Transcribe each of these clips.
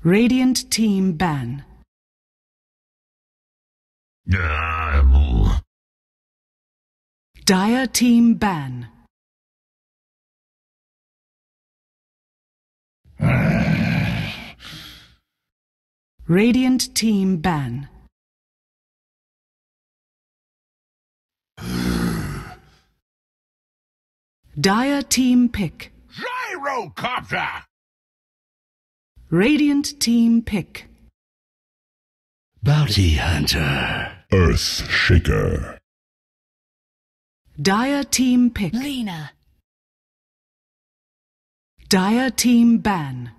Radiant team ban. Dire team ban. Radiant team ban. Dire team pick. Gyrocopter! Radiant team pick. Bounty Hunter. Earth Shaker. Dire team pick. Lena. Dire team ban.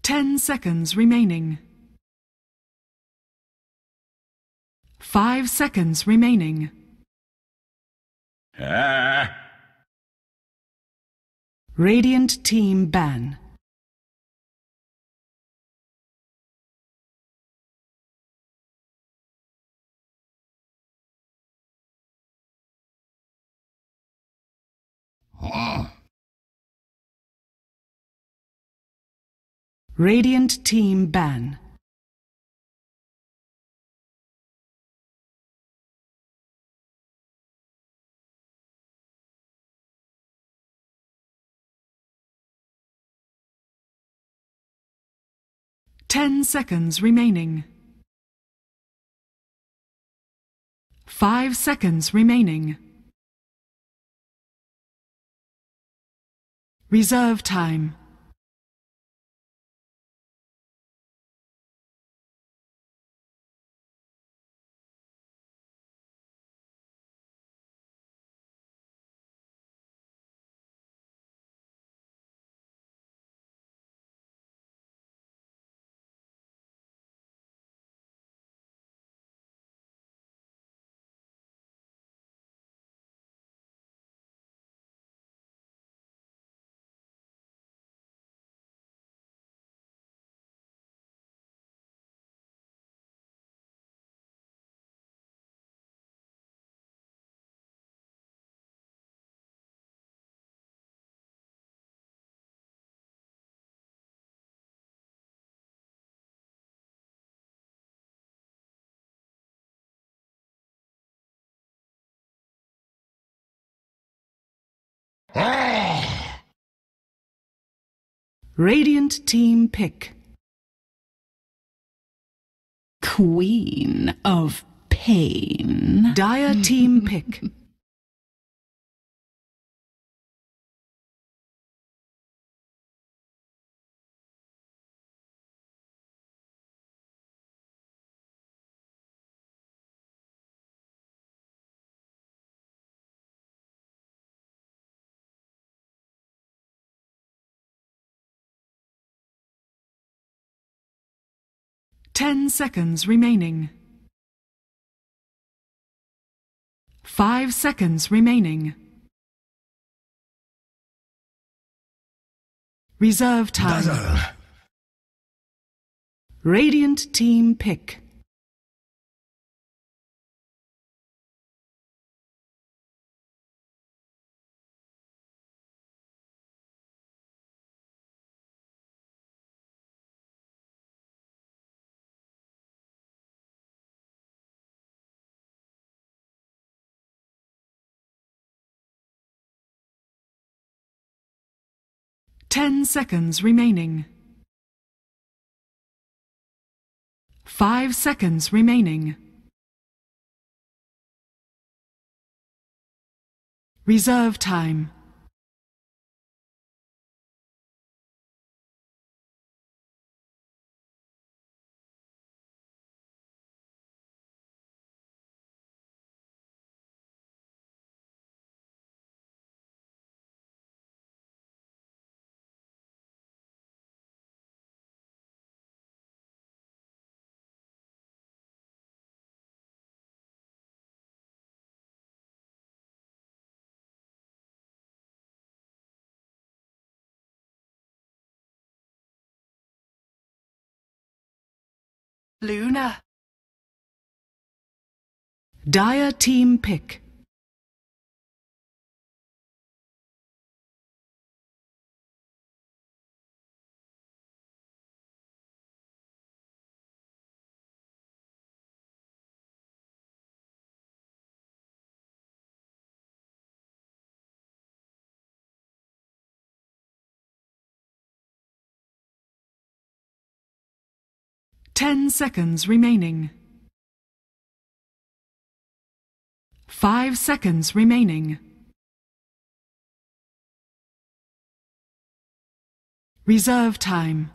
Ten seconds remaining. 5 seconds remaining. Radiant team ban. Radiant team ban. Ten seconds remaining. 5 seconds remaining. Reserve time. Radiant team pick. Queen of Pain. Dire team pick. Ten seconds remaining. 5 seconds remaining. Reserve time. Dazzle. Radiant team pick. Ten seconds remaining. 5 seconds remaining. Reserve time. Luna. Dire team pick. Ten seconds remaining. 5 seconds remaining. Reserve time.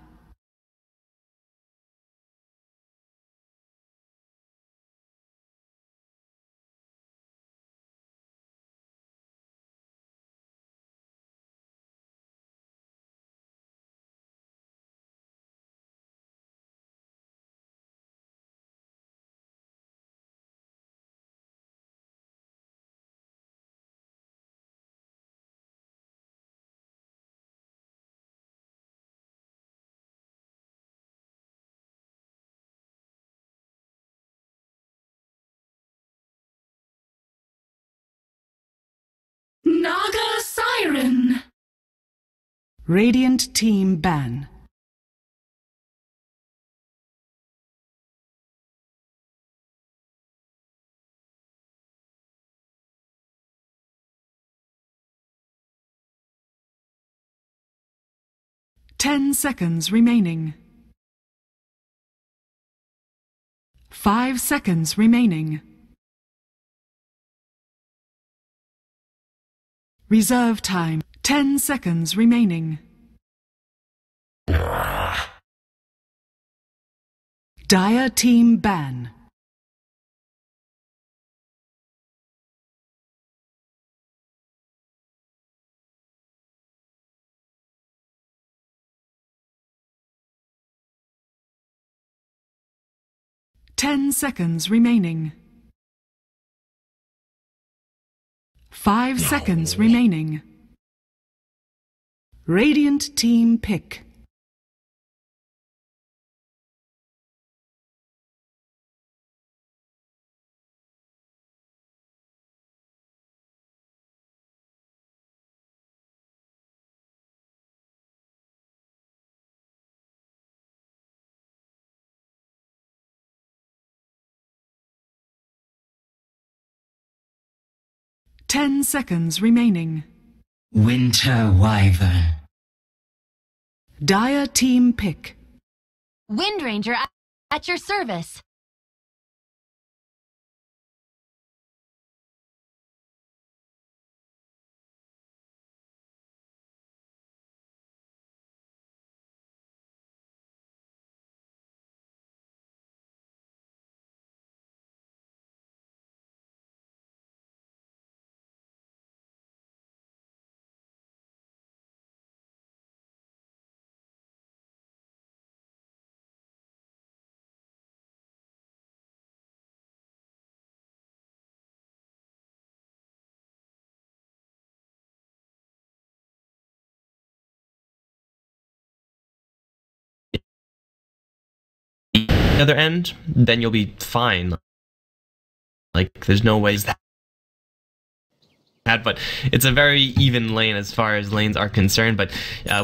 Naga Siren. Radiant team ban. Ten seconds remaining. 5 seconds remaining. Reserve time. 10 seconds remaining. Dire team ban. Ten seconds remaining. 5 seconds remaining. Radiant team pick. Ten seconds remaining. Winter Wyvern. Dire team pick. Wind Ranger at your service. The other end, then you'll be fine. Like, there's no ways that, but it's a very even lane as far as lanes are concerned. But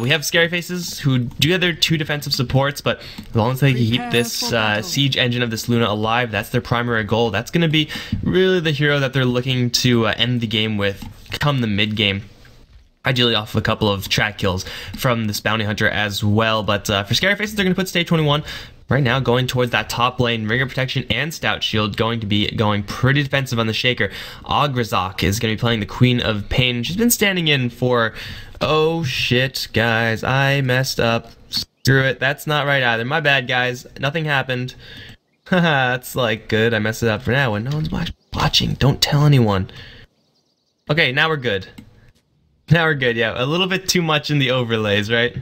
we have SCARYFACEZ who do their 2 defensive supports, but as long as they keep this siege engine of this Luna alive, that's their primary goal. That's going to be really the hero that they're looking to end the game with come the mid game. Ideally off of a couple of track kills from this bounty hunter as well. But for SCARYFACEZ, they're going to put stage 21 right now, going towards that top lane. Ringer protection and stout shield going to be going pretty defensive on the shaker. Ograzok is going to be playing the Queen of Pain. She's been standing in for, oh shit, guys, I messed up. Screw it, that's not right either. My bad, guys, nothing happened. Haha, that's like good. I messed it up for now when no one's watching. Don't tell anyone. Okay, now we're good. Now we're good, yeah. A little bit too much in the overlays, right?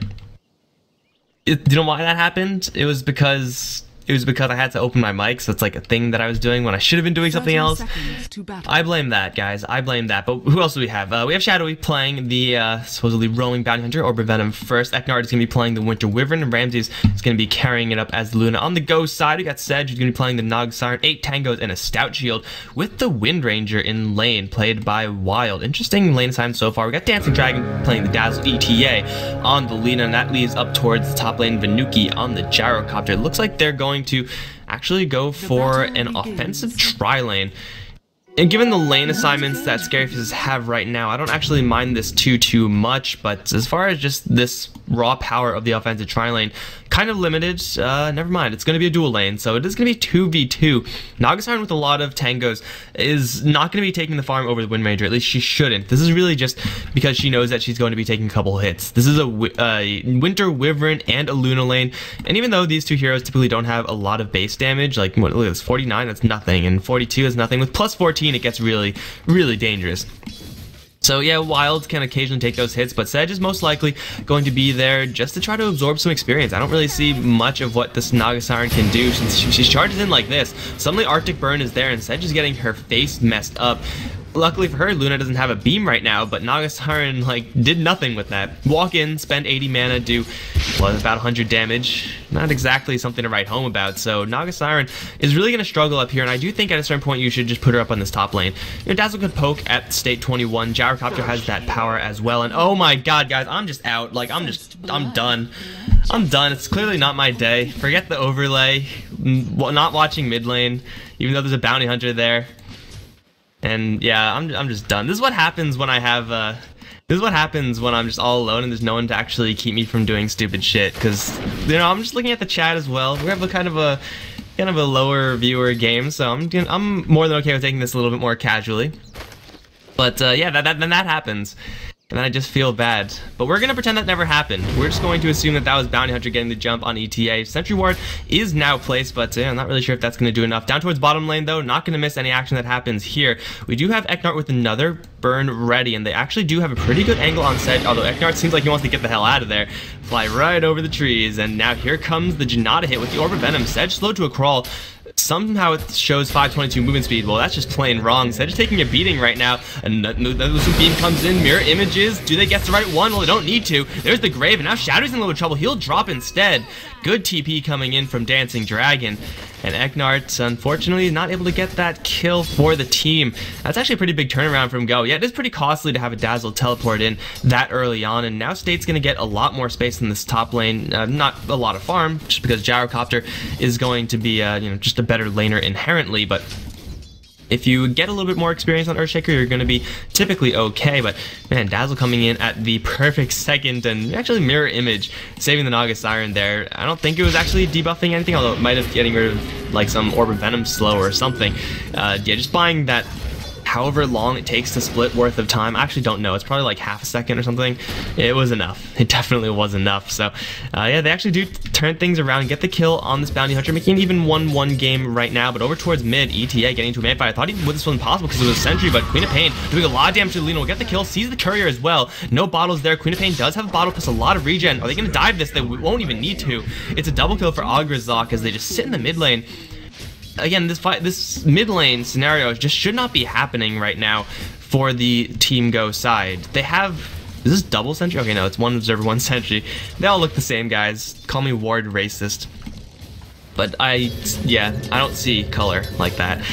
You know why that happened? It was because it was because I had to open my mic, so it's like a thing that I was doing when I should have been doing something else. I blame that, guys. I blame that. But who else do we have? We have Shadowy playing the supposedly rolling Bounty Hunter, Orb of Venom first. Eknard is going to be playing the Winter Wyvern, and Ramses is going to be carrying it up as Luna. On the Go side, we got Sedge, who's going to be playing the Nog Siren, 8 Tangos, and a Stout Shield, with the Wind Ranger in lane, played by Wild. Interesting lane assignment so far. We got Dancing Dragon playing the Dazzle ETA on the Lina, and that leaves up towards the top lane Venuki on the Gyrocopter. It looks like they're going to actually go for an offensive tri-lane. And given the lane assignments that SCARYFACEZ have right now, I don't actually mind this too much, but as far as just this raw power of the offensive tri-lane, kind of limited. Never mind, it's going to be a dual lane, so it is going to be 2v2. Nagasiren with a lot of tangos is not going to be taking the farm over the Wind Ranger, at least she shouldn't. This is really just because she knows that she's going to be taking a couple hits. This is a Winter Wyvern and a Luna lane, and even though these two heroes typically don't have a lot of base damage, like, what, look at this, 49, that's nothing, and 42 is nothing, with plus 14 it gets really, really dangerous. So yeah, Wild can occasionally take those hits, but Sedge is most likely going to be there just to try to absorb some experience. I don't really see much of what this Nagasiren can do since she charges in like this. Suddenly Arctic Burn is there and Sedge is getting her face messed up. Luckily for her, Luna doesn't have a beam right now, but Nagasiren, like, did nothing with that. Walk in, spend 80 mana, do, well, about 100 damage. Not exactly something to write home about, so Nagasiren is really going to struggle up here, and I do think at a certain point you should just put her up on this top lane. You know, Dazzle could poke at state 21, Gyrocopter has that power as well, and oh my god, guys, I'm just out. Like, I'm done. I'm done. It's clearly not my day. Forget the overlay, not watching mid lane, even though there's a Bounty Hunter there. And yeah, I'm just done. This is what happens when I have this is what happens when I'm just all alone and there's no one to actually keep me from doing stupid shit. Because, you know, I'm just looking at the chat as well. We have a kind of a lower viewer game, so I'm more than okay with taking this a little bit more casually. But yeah, then that happens. And then I just feel bad. But we're going to pretend that never happened. We're just going to assume that was Bounty Hunter getting the jump on ETA. Sentry Ward is now placed, but I'm not really sure if that's going to do enough. Down towards bottom lane, though, not going to miss any action that happens here. We do have Eknard with another burn ready, and they actually do have a pretty good angle on Sedge, although Eknard seems like he wants to get the hell out of there. Fly right over the trees, and now here comes the joinDOTA hit with the Orb of Venom. Sedge slowed to a crawl. Somehow it shows 522 movement speed. Well, that's just plain wrong. Sedge is taking a beating right now. And the beam comes in. Mirror images. Do they get the right one? Well, they don't need to. There's the grave. And now Shadow's in a little trouble. He'll drop instead. Good TP coming in from Dancing Dragon. And Eknard, unfortunately, not able to get that kill for the team. That's actually a pretty big turnaround from Go. Yeah, it is pretty costly to have a Dazzle teleport in that early on. And now State's going to get a lot more space in this top lane. Not a lot of farm, just because Gyrocopter is going to be, you know, just a better laner inherently. But if you get a little bit more experience on Earthshaker, you're going to be typically okay. But man, Dazzle coming in at the perfect second and actually mirror image, saving the Nagasiren there. I don't think it was actually debuffing anything, although it might have getting rid of like some Orb of Venom slow or something. Yeah, just buying that however long it takes to split worth of time. I actually don't know. It's probably like half a second or something. It was enough. It definitely was enough. So yeah, they actually do turn things around, get the kill on this Bounty Hunter, making it even 1-1 game right now. But over towards mid, ETA getting into a man fight. I thought this was impossible because it was a Sentry, but Queen of Pain doing a lot of damage to Lina. Will get the kill, sees the courier as well. No bottles there. Queen of Pain does have a bottle plus a lot of regen. Are they going to dive this? They won't even need to. It's a double kill for Agrazok as they just sit in the mid lane. Again, this mid lane scenario just should not be happening right now for the Team.GO side. They have, is this double Sentry? Okay, no, it's one Observer, one Sentry. They all look the same, guys. Call me Ward racist. But yeah, I don't see color like that.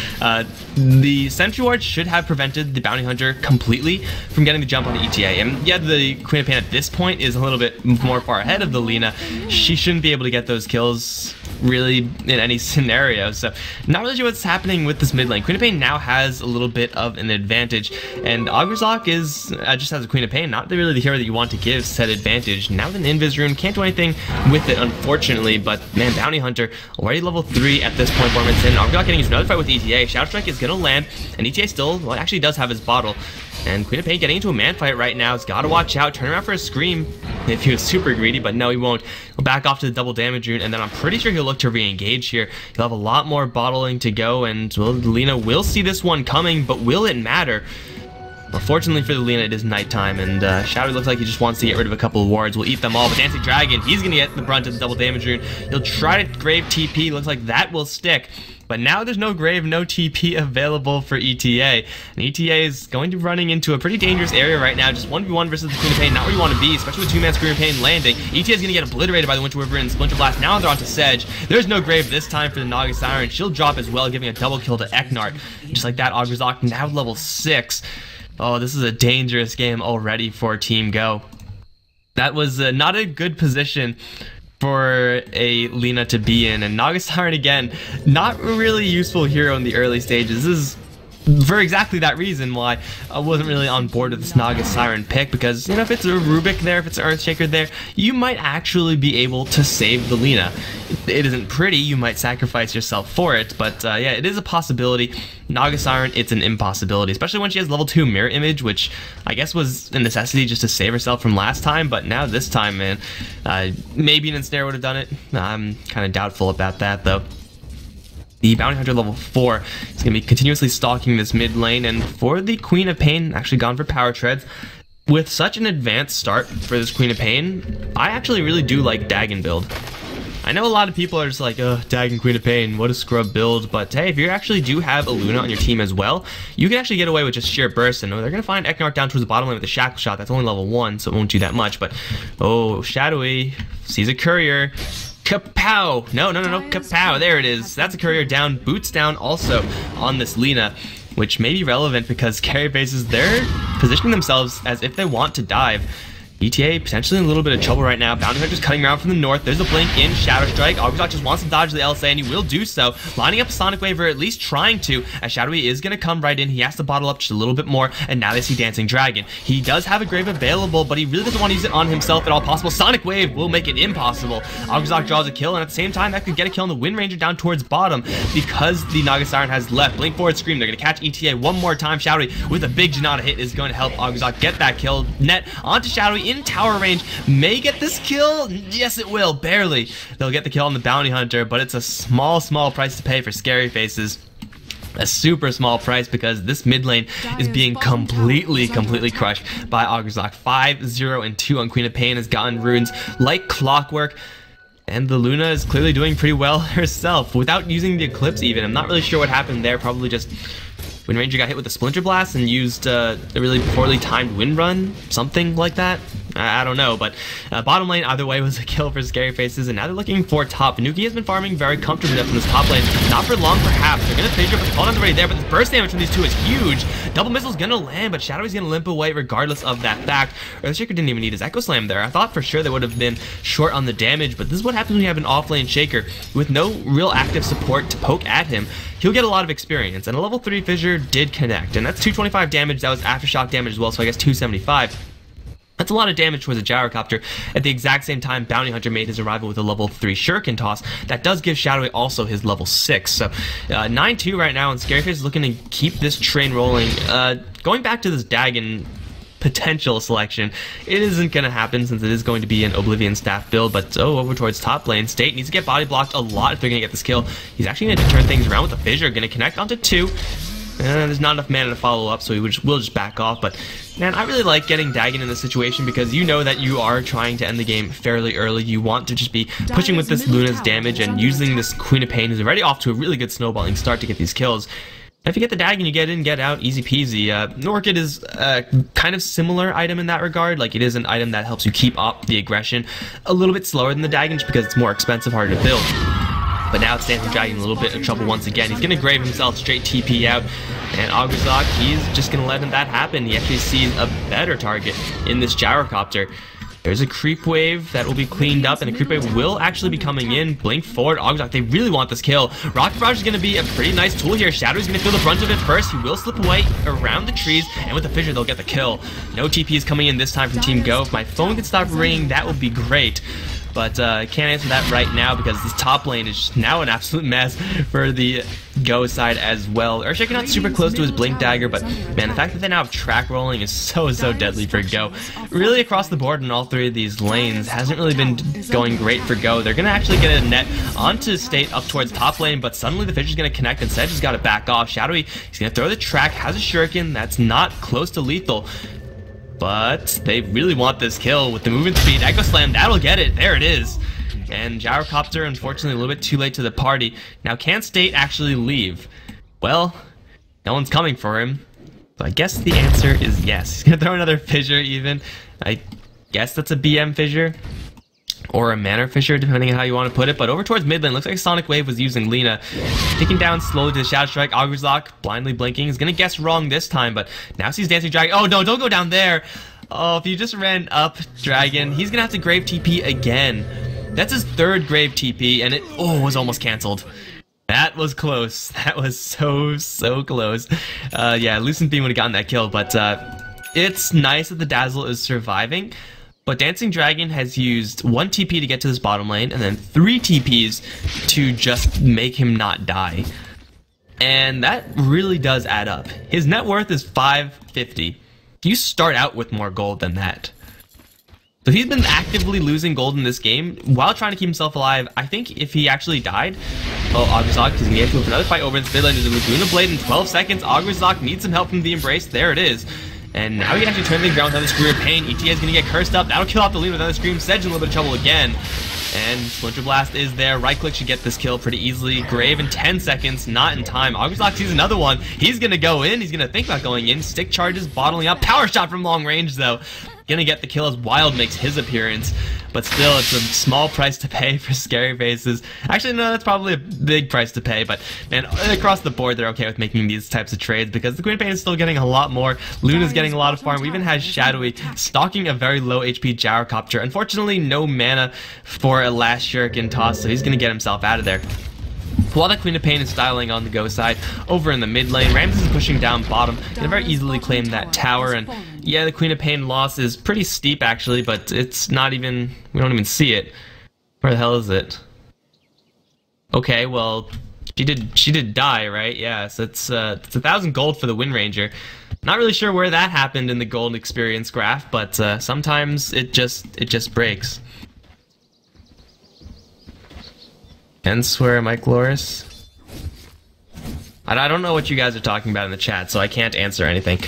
The Sentry Ward should have prevented the Bounty Hunter completely from getting the jump on the ETA. And yeah, the Queen of Pain at this point is a little bit more far ahead of the Lina. She shouldn't be able to get those kills really in any scenario. So not really sure what's happening with this mid lane. Queen of Pain now has a little bit of an advantage, and Agrazok is just as a Queen of Pain, not really the hero that you want to give said advantage. Now with an Invis rune, can't do anything with it unfortunately, but man, Bounty Hunter already level 3 at this point. Formants in. Agrazok getting into another fight with ETA. Shadow Strike is gonna land, and ETA still, well, actually does have his bottle. And Queen of Pain getting into a man fight right now. He's got to watch out. Turn around for a scream if he was super greedy, but no, he won't. He'll back off to the double damage rune, and then I'm pretty sure he'll look to re-engage here. He'll have a lot more bottling to go, and well, Lina will see this one coming, but will it matter? Fortunately for the Lina, it is nighttime, and Shadowy looks like he just wants to get rid of a couple of wards. We'll eat them all, but Dancing Dragon, he's going to get the brunt of the double damage rune. He'll try to Grave TP. Looks like that will stick. But now there's no Grave, no TP available for ETA. And ETA is going to be running into a pretty dangerous area right now. Just 1v1 versus the Queen of Pain, not where you want to be, especially with two-man Queen of Pain landing. ETA is going to get obliterated by the Winter Wyvern and Splinter Blast. Now they're onto Sedge. There's no Grave this time for the Naga Siren. She'll drop as well, giving a double kill to Eknart. Just like that, Ogrzok now level 6. Oh, this is a dangerous game already for Team.GO. That was not a good position for a Lina to be in, and Naga Siren again, not a really useful hero in the early stages. This is for exactly that reason why I wasn't really on board with this Naga Siren pick, because, you know, if it's a Rubik there, if it's an Earthshaker there, you might actually be able to save the Lina. It isn't pretty, you might sacrifice yourself for it, but yeah, it is a possibility. Naga Siren, it's an impossibility, especially when she has level 2 mirror image, which I guess was a necessity just to save herself from last time, but now this time, man, maybe an Ensnare would have done it. I'm kind of doubtful about that, though. The Bounty Hunter level 4 is going to be continuously stalking this mid lane, and for the Queen of Pain, actually gone for Power Treads. With such an advanced start for this Queen of Pain, I actually really do like Dagon build. I know a lot of people are just like, ugh, Dagon Queen of Pain, what a scrub build, but hey, if you actually do have a Luna on your team as well, you can actually get away with just sheer burst, and they're going to find Eknart down towards the bottom lane with a Shackle Shot. That's only level 1, so it won't do that much, but oh, Shadowy sees a Courier. Kapow! No, Kapow, there it is. That's a Courier down, boots down also on this Lina, which may be relevant because SCARYFACEZ, they're positioning themselves as if they want to dive. ETA potentially in a little bit of trouble right now. Bounty Hunter's cutting around from the north. There's a blink in. Shadow Strike. Ogrzok just wants to dodge the LSA, and he will do so. Lining up a Sonic Wave, or at least trying to, as Shadowy is going to come right in. He has to bottle up just a little bit more, and now they see Dancing Dragon. He does have a Grave available, but he really doesn't want to use it on himself at all possible. Sonic Wave will make it impossible. Ogrzok draws a kill, and at the same time, that could get a kill on the Wind Ranger down towards bottom because the Naga Siren has left. Blink forward scream. They're going to catch ETA one more time. Shadowy with a big Janata hit is going to help Ogrzok get that kill. Net onto Shadowy in tower range. May get this kill? Yes, it will. Barely. They'll get the kill on the Bounty Hunter, but it's a small price to pay for SCARYFACEZ. A super small price because this mid lane is being completely crushed by Ogrzok. 5-0 and 2 on Queen of Pain has gotten runes like clockwork. And the Luna is clearly doing pretty well herself without using the Eclipse even. I'm not really sure what happened there. Probably just Wind Ranger got hit with a Splinter Blast and used a really poorly timed Wind Run, something like that. I don't know, but bottom lane either way was a kill for SCARYFACEZ, and now they're looking for top. Nuki has been farming very comfortably up in this top lane, not for long perhaps. They're going to fissure, but the opponent's already there, but the burst damage from these two is huge. Double Missile's going to land, but Shadowy's going to limp away regardless of that fact. Earthshaker didn't even need his Echo Slam there. I thought for sure they would have been short on the damage, but this is what happens when you have an off-lane Shaker with no real active support to poke at him. He'll get a lot of experience, and a level 3 Fissure did connect, and that's 225 damage. That was Aftershock damage as well, so I guess 275. That's a lot of damage towards a Gyrocopter. At the exact same time, Bounty Hunter made his arrival with a level 3 Shuriken Toss. That does give Shadowy also his level 6. So 9-2 right now, and SCARYFACEZ is looking to keep this train rolling. Going back to this Dagon potential selection, it isn't going to happen since it is going to be an Oblivion staff build, but over towards top lane. State needs to get body blocked a lot if they're going to get this kill. He's actually going to turn things around with the Fissure, going to connect onto 2. There's not enough mana to follow up, so will just back off. But man, I really like getting Dagon in this situation because you know that you are trying to end the game fairly early. You want to just be pushing with this Luna's damage and using this Queen of Pain, who's already off to a really good snowballing start to get these kills. And if you get the Dagon, you get in, get out, easy peasy. Orchid is a kind of similar item in that regard. Like, it is an item that helps you keep up the aggression a little bit slower than the Dagon just because it's more expensive, harder to build. But now it's Dancing Dragon in a little bit of trouble once again. He's going to Grave himself, straight TP out. And Ogrzok, he's just going to let that happen. He actually sees a better target in this Gyrocopter. There's a creep wave that will be cleaned up, and a creep wave will actually be coming in. Blink forward, Ogrzok, they really want this kill. Rocket Barrage is going to be a pretty nice tool here. Shadowy's going to feel the brunt of it first. He will slip away around the trees, and with the Fissure, they'll get the kill. No TP is coming in this time from Team.GO. If my phone could stop ringing, that would be great. but can't answer that right now because this top lane is just now an absolute mess for the Go side as well. Earthshaker not super close to his Blink Dagger, but man, the fact that they now have track rolling is so deadly for Go. Really across the board in all three of these lanes hasn't really been going great for Go. They're gonna actually get a net onto State up towards top lane, but suddenly the Fisher's gonna connect and Sedge has got to back off. Shadowy, he's gonna throw the track, has a shuriken that's not close to lethal, but they really want this kill with the movement speed. Echo Slam, that'll get it. There it is. And Gyrocopter, unfortunately, a little bit too late to the party. Now, can State actually leave? Well, no one's coming for him. So I guess the answer is yes. He's going to throw another fissure even. I guess that's a BM fissure. Or a Manor fissure, depending on how you want to put it. But over towards mid lane, looks like Sonic Wave was using Lina. Ticking down slowly to the Shadow Strike. Augur's Lock, blindly blinking. He's going to guess wrong this time, but now sees Dancing Dragon. Oh no, don't go down there. Oh, if you just ran up Dragon, he's going to have to Grave TP again. That's his third Grave TP, and it was almost cancelled. That was close. That was so close. Yeah, Lucent Beam would have gotten that kill, but it's nice that the Dazzle is surviving. But Dancing Dragon has used 1 TP to get to this bottom lane, and then 3 TPs to just make him not die. And that really does add up. His net worth is 550. You start out with more gold than that. So he's been actively losing gold in this game while trying to keep himself alive. I think if he actually died, Augur's Lock is going to get to another fight over in mid lane. There's a Laguna Blade in 12 seconds. Augur's Lock needs some help from the Embrace. There it is. And now he actually turned things around with another Scream of Pain. ETA is going to get cursed up. That'll kill off the lead with another Scream. Sedge in a little bit of trouble again. And Splinter Blast is there. Right click should get this kill pretty easily. Grave in 10 seconds. Not in time. Augur's Lock sees another one. He's going to go in. He's going to think about going in. Stick charges, bottling up. Power shot from long range, though. Gonna get the kill as Wild makes his appearance, but still it's a small price to pay for SCARYFACEZ. Actually, no, that's probably a big price to pay, but man, across the board they're okay with making these types of trades because the Queen of Pain is still getting a lot more. Luna's getting a lot of farm. We even has Shadowy stalking a very low HP Gyrocopter. Unfortunately, no mana for a last shuriken toss, so he's gonna get himself out of there. While the Queen of Pain is styling on the Go side, over in the mid lane, Ramses is pushing down bottom. They very easily claim that tower, and yeah, the Queen of Pain loss is pretty steep actually, but it's not even, we don't even see it. Where the hell is it? Okay, well, she did die, right? Yeah, so it's 1,000 gold for the Wind Ranger. Not really sure where that happened in the gold experience graph, but sometimes it just breaks. Hence where Mike Loris. I don't know what you guys are talking about in the chat, so I can't answer anything.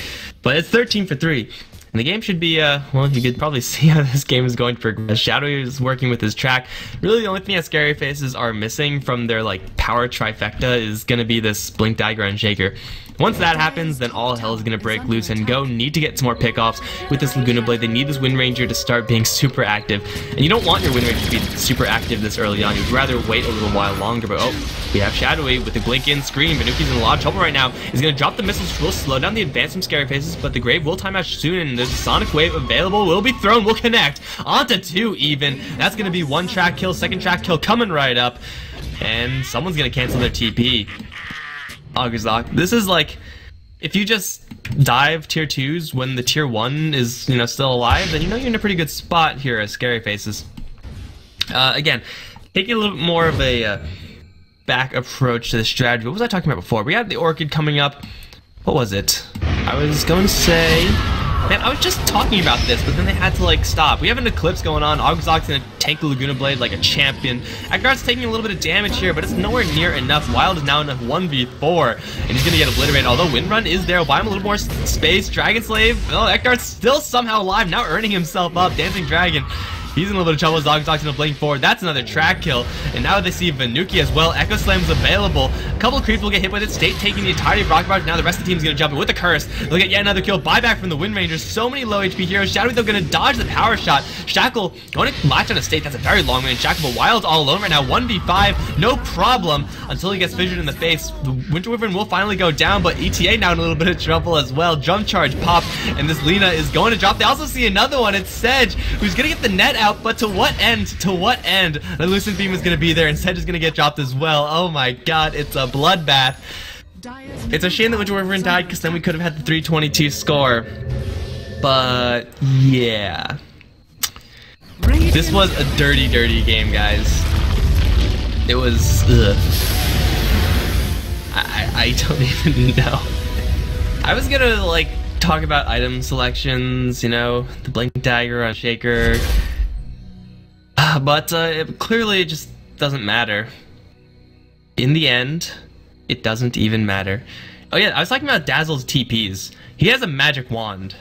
But it's 13 for 3. And the game should be, well, you could probably see how this game is going to progress. Shadowy is working with his track. Really, the only thing that SCARYFACEZ are missing from their, like, power trifecta is going to be this Blink Dagger and Shaker. Once that happens, then all hell is going to break loose, and Go need to get some more pickoffs with this Laguna Blade. They need this Wind Ranger to start being super active, and you don't want your Wind Ranger to be super active this early on. You'd rather wait a little while longer, but we have Shadowy with the Blink in Scream. Venuki's in a lot of trouble right now. He's going to drop the missiles, which will slow down the advance from SCARYFACEZ, but the Grave will time out soon, and there's a Sonic Wave available, will be thrown, will connect, onto 2 even. That's going to be 1 track kill, 2nd track kill coming right up, and someone's going to cancel their TP. Augur's Lock. This is like, if you just dive tier 2s when the tier 1 is, you know, still alive, then you know you're in a pretty good spot here as SCARYFACEZ. Again, taking a little bit more of a back approach to the strategy. What was I talking about before? We had the Orchid coming up. What was it? I was going to say... Man, I was just talking about this, but then they had to, like, stop. We have an Eclipse going on. Augur's Lock's gonna tank the Laguna Blade like a champion. Ekdar's taking a little bit of damage here, but it's nowhere near enough. Wild is now in a 1v4, and he's gonna get obliterated. Although Windrun is there, will buy him a little more space. Dragon Slave, oh, Ekdar's still somehow alive, now earning himself up. Dancing Dragon. He's in a little bit of trouble as Augur's Lock's gonna blink forward. That's another track kill. And now they see Venuki as well. Echo Slam's available. A couple of creeps will get hit with it. State taking the entirety of Rocket Barge. Now the rest of the team's gonna jump in with the curse. They'll get yet another kill. Buyback from the Wind Rangers. So many low HP heroes. Shadowy, they're gonna dodge the power shot. Shackle going to latch on a State. That's a very long range. Shackle, but Wild's all alone right now. 1v5. No problem until he gets fissured in the face. The Winter Wyvern will finally go down, but ETA now in a little bit of trouble as well. Drum charge pop, and this Lina is going to drop. They also see another one. It's Sedge, who's gonna get the net out, but to what end? To what end? The Lucent Beam is going to be there, and Sedge is going to get dropped as well. Oh my god, it's a bloodbath. It's a shame that Winter Wyvern died, because then we could have had the 322 score. But, yeah. This was a dirty, dirty game, guys. It was, ugh. I don't even know. I was gonna, like, talk about item selections, you know, the blink dagger on Shaker. But it clearly just doesn't matter. In the end, it doesn't even matter. Oh yeah, I was talking about Dazzle's TPs. He has a magic wand.